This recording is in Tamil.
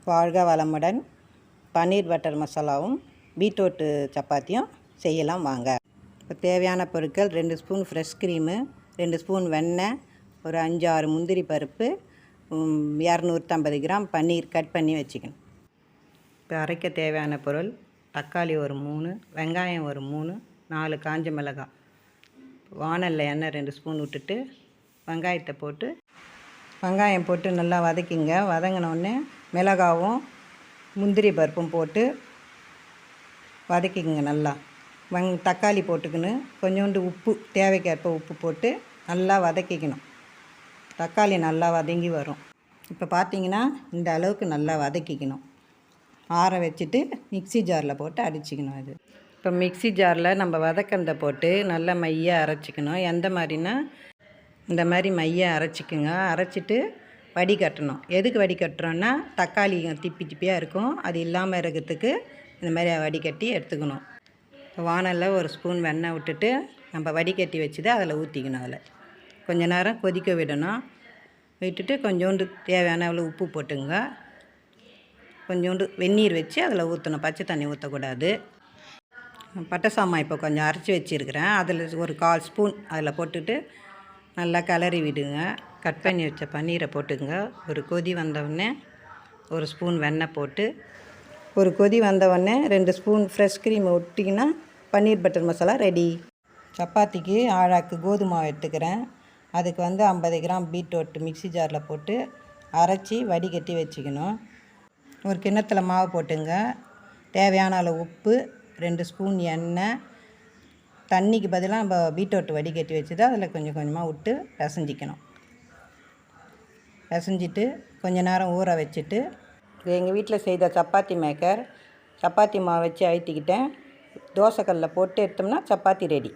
வாழ்க வளமுடன். பன்னீர் பட்டர் மசாலாவும் பீட்ரூட்டு சப்பாத்தியும் செய்யலாம் வாங்க. இப்போ தேவையான பொருட்கள் 2 ஸ்பூன் ஃப்ரெஷ் க்ரீமு, 2 ஸ்பூன் வெண்ணெய், ஒரு 5-6 முந்திரி பருப்பு, 250 கிராம் பன்னீர் கட் பண்ணி வச்சுக்கணும். இப்போ அரைக்க தேவையான பொருள்: தக்காளி ஒரு 3, வெங்காயம் ஒரு 3, 4 காஞ்ச மிளகாய். வானலில் எண்ணெய் 2 ஸ்பூன் விட்டுட்டு வெங்காயம் போட்டு நல்லா வதக்கிங்க. வதங்கினோடனே மிளகாவும் முந்திரி பருப்பும் போட்டு வதக்கிங்க நல்லா. தக்காளி போட்டுக்கின்னு கொஞ்சோண்டு உப்பு, தேவைக்கேற்ப உப்பு போட்டு நல்லா வதக்கிக்கணும். தக்காளி நல்லா வதங்கி வரும். இப்போ பார்த்தீங்கன்னா இந்த அளவுக்கு நல்லா வதக்கிக்கணும். ஆற வச்சுட்டு மிக்ஸி ஜாரில் போட்டு அடிச்சிக்கணும். இது இப்போ மிக்ஸி ஜாரில் நம்ம வதக்கறதை போட்டு நல்லா மையாக அரைச்சிக்கணும். எந்த மாதிரினா இந்த மாதிரி மையாக அரைச்சிக்குங்க. அரைச்சிட்டு வடிகட்டணும். எதுக்கு வடிகட்டுறோன்னா தக்காளி திப்பி திப்பியாக இருக்கும், அது இல்லாமல் இருக்கிறதுக்கு இந்த மாதிரி வடிகட்டி எடுத்துக்கணும். இப்போ வானலில் ஒரு ஸ்பூன் வெண்ணெய் விட்டுட்டு நம்ம வடிகட்டி வச்சுட்டு அதில் ஊற்றிக்கணும். அதில் கொஞ்ச நேரம் கொதிக்க விடணும். விட்டுட்டு கொஞ்சோண்டு தேவையான அவ்வளோ உப்பு போட்டுங்க. கொஞ்சோண்டு வெந்நீர் வச்சு அதில் ஊற்றணும், பச்சை தண்ணி ஊற்றக்கூடாது. பட்டை சாமான் இப்போ கொஞ்சம் அரைச்சி வச்சுருக்கிறேன், அதில் ஒரு 1/4 ஸ்பூன் அதில் போட்டுட்டு நல்லா கிளறி விடுங்க. கட் பண்ணி வச்ச பன்னீரை போட்டுங்க. ஒரு கொதி வந்தவுடனே ஒரு ஸ்பூன் வெண்ணெய் போட்டு, ஒரு கொதி வந்தவுடனே 2 ஸ்பூன் ஃப்ரெஷ் க்ரீம் விட்டிங்கன்னா பன்னீர் பட்டர் மசாலா ரெடி. சப்பாத்திக்கு ஆழாக்கு கோதுமை மாவு எடுத்துக்கிறேன். அதுக்கு 50 கிராம் பீட்ரூட் மிக்ஸி ஜாரில் போட்டு அரைச்சி வடிகட்டி வச்சுக்கணும். ஒரு கிண்ணத்தில் மாவு போட்டுங்க. தேவையான அளவு உப்பு, 2 ஸ்பூன் எண்ணெய், தண்ணிக்கு பதிலாக நம்ம பீட்ரூட் வடிகட்டி வச்சுதான் அதில் கொஞ்சம் கொஞ்சமாக விட்டு பிசைஞ்சிக்கணும். பிசைஞ்சிட்டு கொஞ்ச நேரம் ஊற வச்சுட்டு, இது எங்கள் வீட்டில் செய்த சப்பாத்தி மேக்கர். சப்பாத்தி மாவு வச்சு அழுத்திக்கிட்டேன். தோசைக்கல்லில் போட்டு எடுத்தோம்னா சப்பாத்தி ரெடி.